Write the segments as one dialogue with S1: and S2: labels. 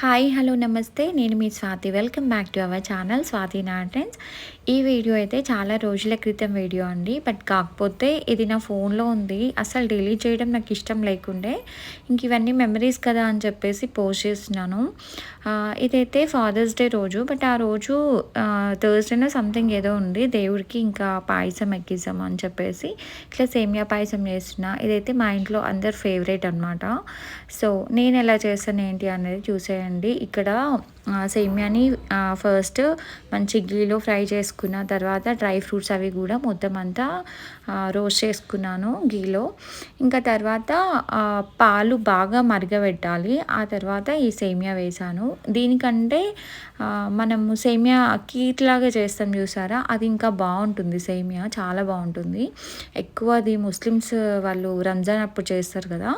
S1: Hi hello నమస్తే నేను మీ Swathi welcome back to our channel Swathi నాటన్స్. ఈ వీడియో అయితే చాలా రోజుల క్రితం వీడియో అండి. బట్ కాకపోతే ఇది నా ఫోన్లో ఉంది, అసలు డిలీట్ చేయడం నాకు ఇష్టం లేకుండే. ఇంక ఇవన్నీ మెమరీస్ కదా అని చెప్పేసి పోస్ట్ చేస్తున్నాను. ఇదైతే ఫాదర్స్ డే రోజు, బట్ ఆ రోజు థర్స్డేనో సంథింగ్ ఏదో ఉంది, దేవుడికి ఇంకా పాయసం ఎక్కిస్తాం అని చెప్పేసి ఇట్లా సేమియా పాయసం చేస్తున్నా. ఇదైతే మా ఇంట్లో అందరు ఫేవరెట్ అనమాట. సో నేను ఎలా చేస్తాను ఏంటి అనేది చూసేయండి. ఇక్కడ సేమ్యాని ఫస్ట్ మంచి గీలో ఫ్రై చేసుకున్న తర్వాత డ్రై ఫ్రూట్స్ అవి కూడా మొత్తం అంతా రోస్ట్ చేసుకున్నాను గీలో. ఇంకా తర్వాత పాలు బాగా మరగబెట్టాలి. ఆ తర్వాత ఈ సేమియా వేసాను. దీనికంటే మనము సేమియా కీట్లాగా చేస్తాం చూసారా, అది ఇంకా బాగుంటుంది. సేమియా చాలా బాగుంటుంది. ఎక్కువ అది ముస్లిమ్స్ వాళ్ళు రంజాన్ అప్పుడు చేస్తారు కదా,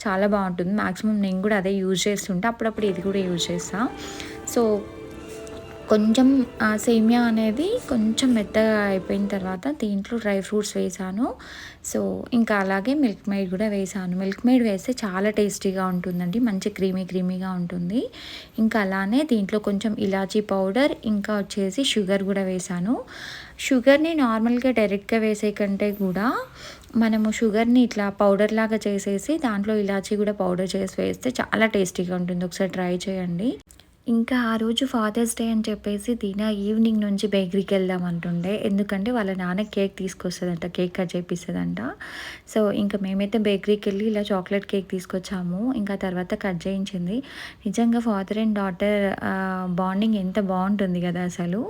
S1: చాలా బాగుంటుంది. మ్యాక్సిమం నేను కూడా అదే యూజ్ చేస్తుంటే, అప్పుడప్పుడు ఇది కూడా యూజ్ చేస్తాను. సో కొంచెం సేమియా అనేది కొంచెం మెత్తగా అయిపోయిన తర్వాత దీంట్లో డ్రై ఫ్రూట్స్ వేసాను. సో ఇంకా అలాగే మిల్క్ మేడ్ కూడా వేసాను. మిల్క్ మేడ్ వేస్తే చాలా టేస్టీగా ఉంటుందండి, మంచి క్రీమీగా ఉంటుంది. ఇంకా అలానే దీంట్లో కొంచెం ఇలాచీ పౌడర్, ఇంకా వచ్చేసి షుగర్ కూడా వేసాను. షుగర్ని నార్మల్గా డైరెక్ట్గా వేసే కంటే కూడా మనము షుగర్ని ఇట్లా పౌడర్ లాగా చేసేసి దాంట్లో ఇలాచీ కూడా పౌడర్ చేసి వేస్తే చాలా టేస్టీగా ఉంటుంది. ఒకసారి ట్రై చేయండి. ఇంకా ఆ రోజు ఫాదర్స్ డే అని చెప్పేసి దీన ఈవినింగ్ నుంచి బేకరీకి వెళ్దాం అంటుండే. ఎందుకంటే వాళ్ళ నాన్న కేక్ తీసుకొస్తుందంట, కేక్ కట్ చేపిస్తుందంట. సో ఇంకా మేమైతే బేకరీకి వెళ్ళి ఇలా చాక్లెట్ కేక్ తీసుకొచ్చాము. ఇంకా తర్వాత కట్ చేయించింది. నిజంగా ఫాదర్ అండ్ డాటర్ బాండింగ్ ఎంత బాగుంటుంది కదా అసలు.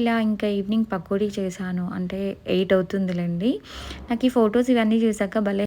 S1: ఇలా ఇంకా ఈవినింగ్ పకోడీ చేశాను. అంటే 8 అవుతుందిలేండి. నాకు ఈ ఫొటోస్ ఇవన్నీ చూసాక భలే